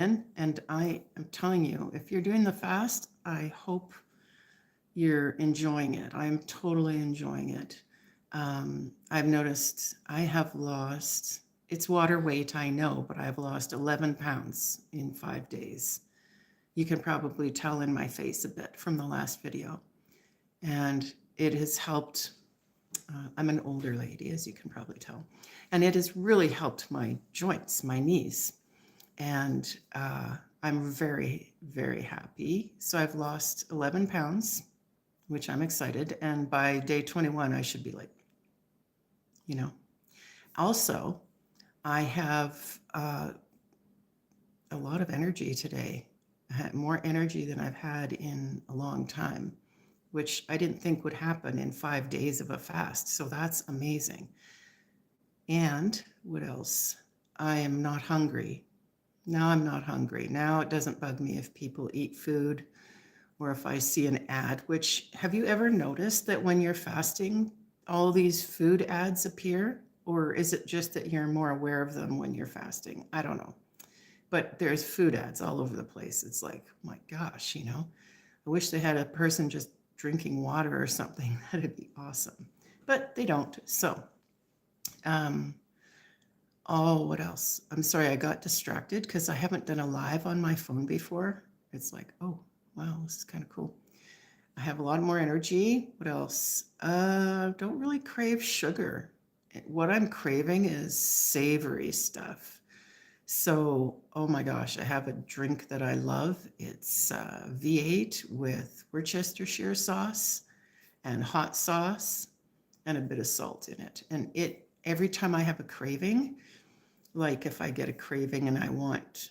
And I am telling you, if you're doing the fast, I hope you're enjoying it. I'm totally enjoying it. I've noticed I have lost, it's water weight, I know, but I've lost 11 pounds in 5 days. You can probably tell in my face a bit from the last video. And it has helped. I'm an older lady, as you can probably tell. And it has really helped my joints, my knees. And I'm very, very happy. So I've lost 11 pounds, which I'm excited. And by day 21, I should be like, you know. Also, I have a lot of energy today. I had more energy than I've had in a long time, which I didn't think would happen in 5 days of a fast. So that's amazing. And what else? I am not hungry. Now I'm not hungry. Now it doesn't bug me if people eat food or if I see an ad, which have you ever noticed that when you're fasting, all these food ads appear? Or is it just that you're more aware of them when you're fasting? I don't know. But there's food ads all over the place. It's like, my gosh, I wish they had a person just drinking water or something. That'd be awesome. But they don't. So, what else? I'm sorry, I got distracted because I haven't done a live on my phone before. It's like, oh, wow, this is kind of cool. I have a lot more energy. What else? Don't really crave sugar. What I'm craving is savory stuff. So, oh my gosh, I have a drink that I love. It's V8 with Worcestershire sauce and hot sauce and a bit of salt in it. And every time I have a craving, like if I get a craving and I want,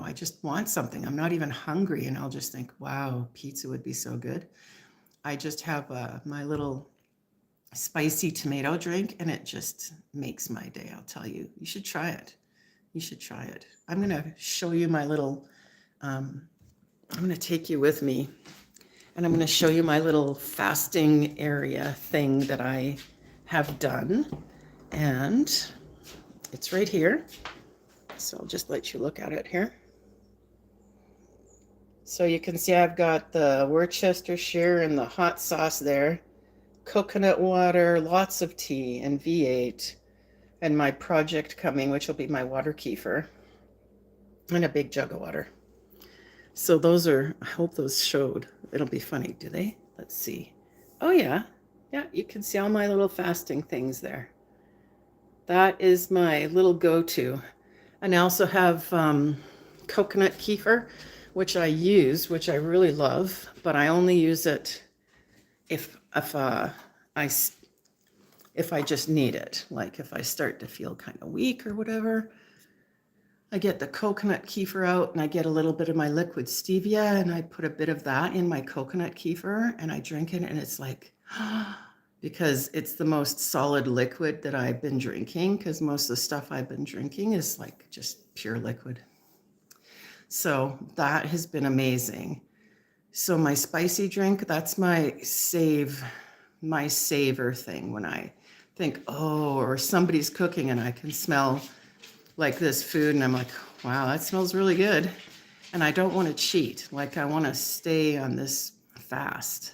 I just want something. I'm not even hungry and I'll just think, wow, pizza would be so good. I just have my little spicy tomato drink and it just makes my day. I'll tell you, you should try it. You should try it. I'm going to show you my little, I'm going to take you with me and I'm going to show you my little fasting area thing that I have done. And it's right here. So I'll just let you look at it here. So you can see I've got the Worcestershire and the hot sauce there, coconut water, lots of tea, and V8. And my project coming, which will be my water kefir, and a big jug of water. So those are, I hope those showed. It'll be funny, do they? Let's see. Oh yeah, you can see all my little fasting things there. That is my little go-to. And I also have coconut kefir, which I use, which I really love, but I only use it if I just need it, like if I start to feel kind of weak or whatever, I get the coconut kefir out and I get a little bit of my liquid stevia and I put a bit of that in my coconut kefir and I drink it and it's like, because it's the most solid liquid that I've been drinking because most of the stuff I've been drinking is like just pure liquid. So that has been amazing. So my spicy drink, that's my savor thing when I think, or somebody's cooking and I can smell like this food and I'm like, wow, that smells really good. And I don't want to cheat. Like I want to stay on this fast.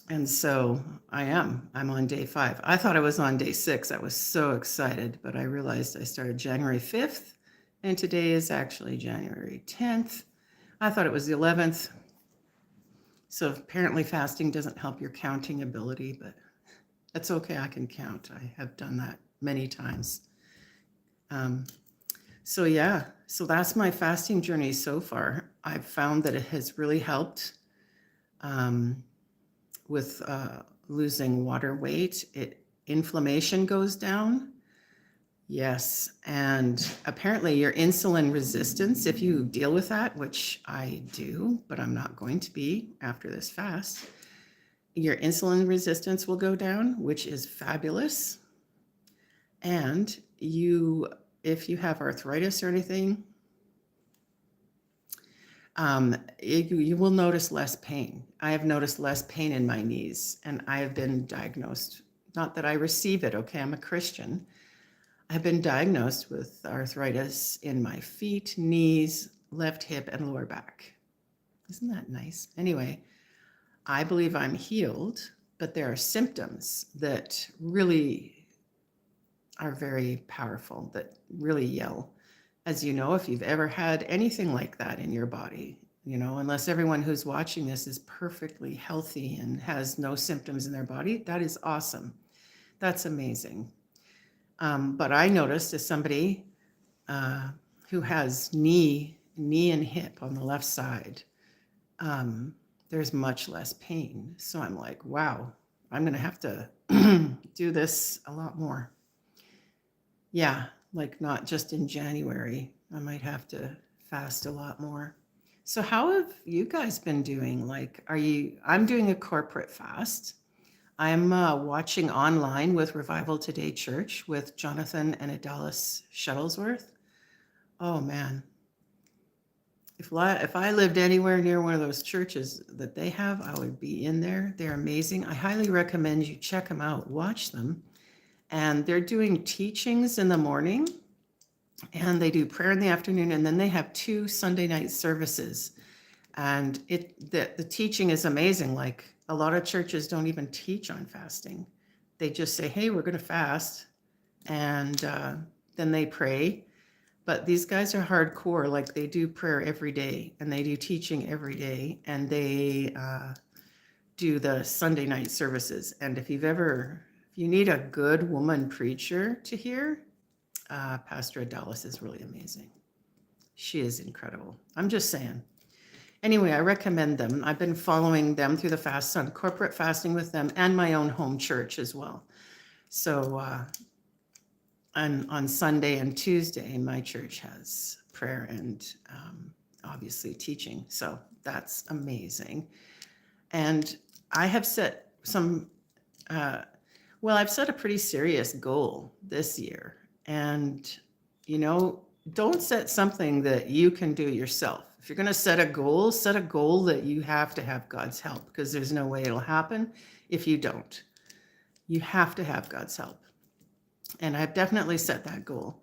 And so I'm on day 5. I thought I was on day 6. I was so excited, but I realized I started January 5th and today is actually January 10th. I thought it was the 11th. So apparently fasting doesn't help your counting ability, but that's okay. I can count. I have done that many times. So that's my fasting journey so far. I've found that it has really helped with losing water weight. Inflammation goes down. Yes, and apparently your insulin resistance, if you deal with that, which I do, but I'm not going to be after this fast, your insulin resistance will go down, which is fabulous. And if you have arthritis or anything, you will notice less pain. I have noticed less pain in my knees, and I have been diagnosed, not that I receive it, okay, I'm a Christian. I've been diagnosed with arthritis in my feet, knees, left hip, and lower back. Isn't that nice? Anyway, I believe I'm healed, but there are symptoms that really are very powerful, that really yell. As you know, if you've ever had anything like that in your body, unless everyone who's watching this is perfectly healthy and has no symptoms in their body, that is awesome. That's amazing. But I noticed as somebody who has knee and hip on the left side, there's much less pain. So I'm like, wow, I'm going to have to do this a lot more. Yeah, like not just in January. I might have to fast a lot more. So how have you guys been doing? Like, I'm doing a corporate fast. I'm watching online with Revival Today Church with Jonathan and Adalis Shuttlesworth. Oh man. If I lived anywhere near one of those churches that they have, I would be in there. They're amazing. I highly recommend you check them out, watch them. And they're doing teachings in the morning, and they do prayer in the afternoon, and then they have 2 Sunday night services. And the teaching is amazing. Like a lot of churches don't even teach on fasting. They just say, hey, we're going to fast. And then they pray. But these guys are hardcore. Like they do prayer every day and they do teaching every day. And they do the Sunday night services. And if you need a good woman preacher to hear, Pastor Adalis is really amazing. She is incredible. I'm just saying. Anyway, I recommend them. I've been following them through the fast, on corporate fasting with them and my own home church as well. So on Sunday and Tuesday, my church has prayer and obviously teaching. So that's amazing. And I have set I've set a pretty serious goal this year. And, don't set something that you can do yourself. If you're going to set a goal that you have to have God's help, because there's no way it'll happen if you don't. You have to have God's help. And I've definitely set that goal.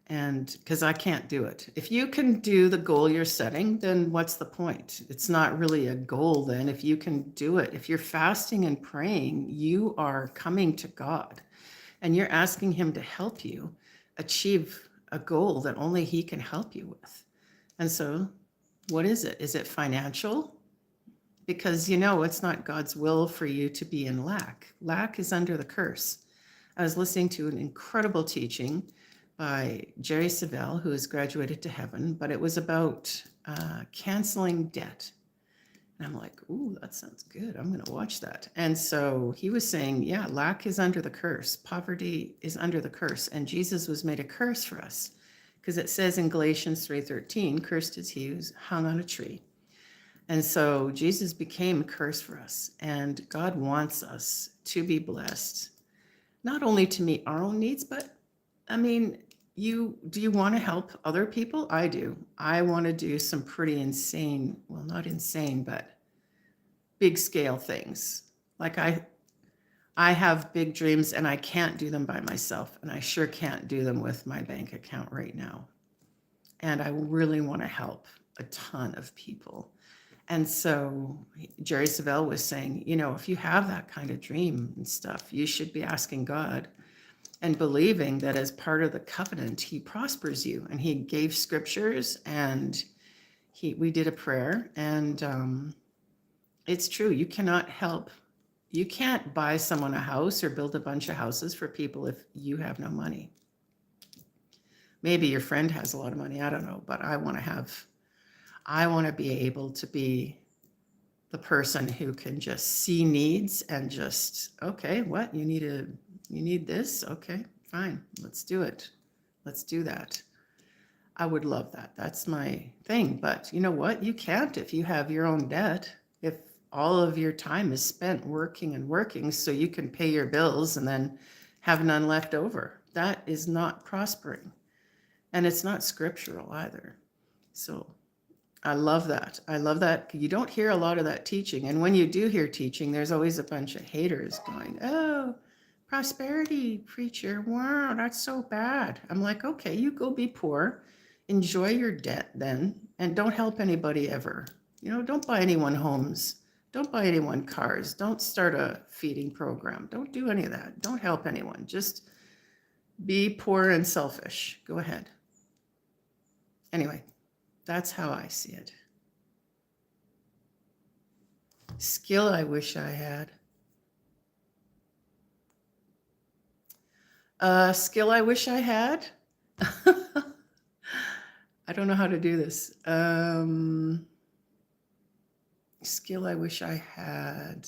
And because I can't do it. If you can do the goal you're setting, then what's the point? It's not really a goal then if you can do it. If you're fasting and praying, you are coming to God and you're asking him to help you achieve a goal that only he can help you with. And so what is it? Is it financial? Because it's not God's will for you to be in lack. Lack is under the curse. I was listening to an incredible teaching by Jerry Savelle, who has graduated to heaven, but it was about canceling debt. And I'm like, ooh, that sounds good. I'm going to watch that. And so he was saying, yeah, lack is under the curse. Poverty is under the curse. And Jesus was made a curse for us because it says in Galatians 3:13, cursed is he who's hung on a tree. And so Jesus became a curse for us. And God wants us to be blessed, not only to meet our own needs, but do you want to help other people? I do. I want to do some pretty insane, well, not insane, but big scale things. Like I have big dreams and I can't do them by myself. And I sure can't do them with my bank account right now. And I really want to help a ton of people. And so Jerry Savelle was saying, if you have that kind of dream and stuff, you should be asking God and believing that as part of the covenant, he prospers you. And he gave scriptures and we did a prayer. And it's true. You can't buy someone a house or build a bunch of houses for people if you have no money. Maybe your friend has a lot of money. I don't know. But I want to be able to be the person who can just see needs and just, okay, what? You need this? Okay, fine. Let's do it. Let's do that. I would love that. That's my thing. But you know what? You can't if you have your own debt. If all of your time is spent working and working so you can pay your bills and then have none left over. That is not prospering. And it's not scriptural either. So I love that. I love that. You don't hear a lot of that teaching. And when you do hear teaching, there's always a bunch of haters going, oh, prosperity preacher. Wow, that's so bad. I'm like, okay, you go be poor, enjoy your debt then, and don't help anybody ever. Don't buy anyone homes. Don't buy anyone cars. Don't start a feeding program. Don't do any of that. Don't help anyone. Just be poor and selfish. Go ahead. Anyway, that's how I see it. Skill I wish I had. Skill I wish I had. I don't know how to do this. Skill I wish I had.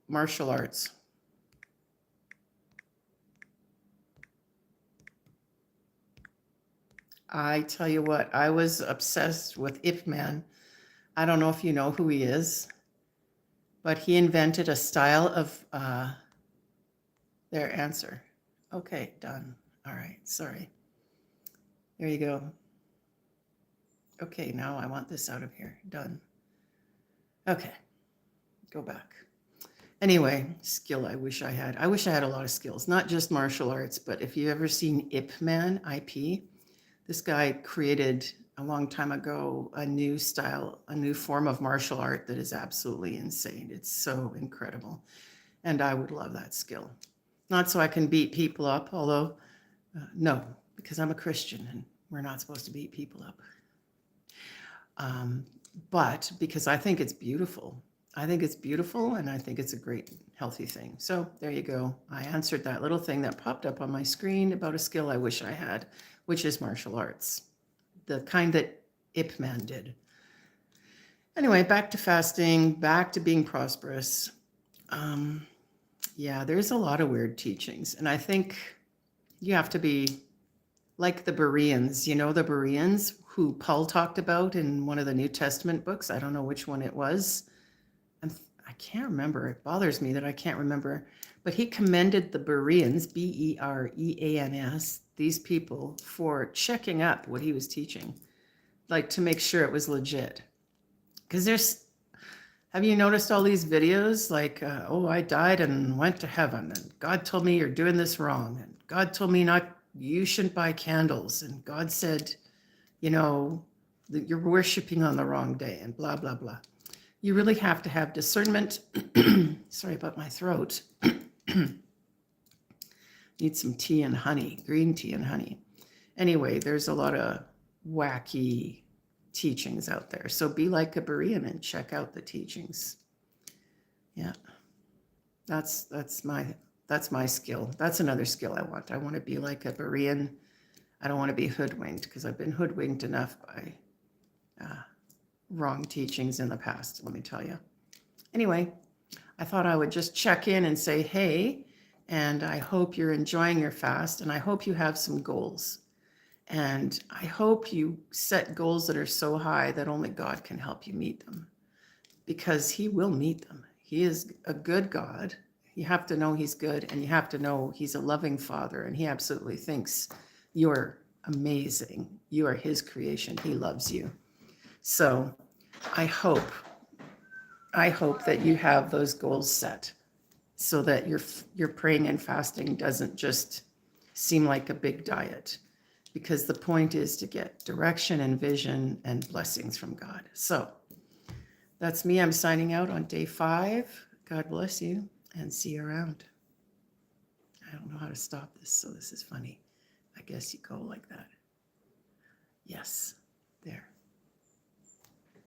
Martial arts. I tell you what, I was obsessed with Ip Man. I don't know if you know who he is, but he invented a style of their answer. Okay, done. All right, sorry. There you go. Okay, now I want this out of here. Done. Okay, go back. Anyway, skill I wish I had. I wish I had a lot of skills, not just martial arts, but if you've ever seen Ip Man, IP, this guy created a long time ago a new style, a new form of martial art that is absolutely insane. It's so incredible. And I would love that skill. Not so I can beat people up, although, no, because I'm a Christian and we're not supposed to beat people up. But because I think it's beautiful. I think it's beautiful and I think it's a great, healthy thing. So there you go. I answered that little thing that popped up on my screen about a skill I wish I had, which is martial arts, the kind that Ip Man did. Anyway, back to fasting, back to being prosperous. Yeah, there's a lot of weird teachings. And I think you have to be like the Bereans, the Bereans who Paul talked about in one of the New Testament books. I don't know which one it was. I can't remember. It bothers me that I can't remember. But he commended the Bereans, Bereans, these people, for checking up what he was teaching, like to make sure it was legit. Because have you noticed all these videos like, I died and went to heaven, and God told me you're doing this wrong, and God told me you shouldn't buy candles, and God said, that you're worshiping on the wrong day, and blah, blah, blah. You really have to have discernment. Sorry about my throat. Need some tea and honey, green tea and honey. Anyway, there's a lot of wacky teachings out there. So be like a Berean and check out the teachings. Yeah, that's my skill. That's another skill I want. I want to be like a Berean. I don't want to be hoodwinked because I've been hoodwinked enough by wrong teachings in the past, let me tell you. Anyway, I thought I would just check in and say, hey, and I hope you're enjoying your fast, and I hope you have some goals. And I hope you set goals that are so high that only God can help you meet them, because he will meet them. He is a good God. You have to know he's good, and you have to know he's a loving Father, and he absolutely thinks you're amazing. You are his creation. He loves you. So I hope that you have those goals set so that your praying and fasting doesn't just seem like a big diet, because the point is to get direction and vision and blessings from God. So that's me. I'm signing out on day 5. God bless you and see you around. I don't know how to stop this, so this is funny. I guess you go like that. Yes.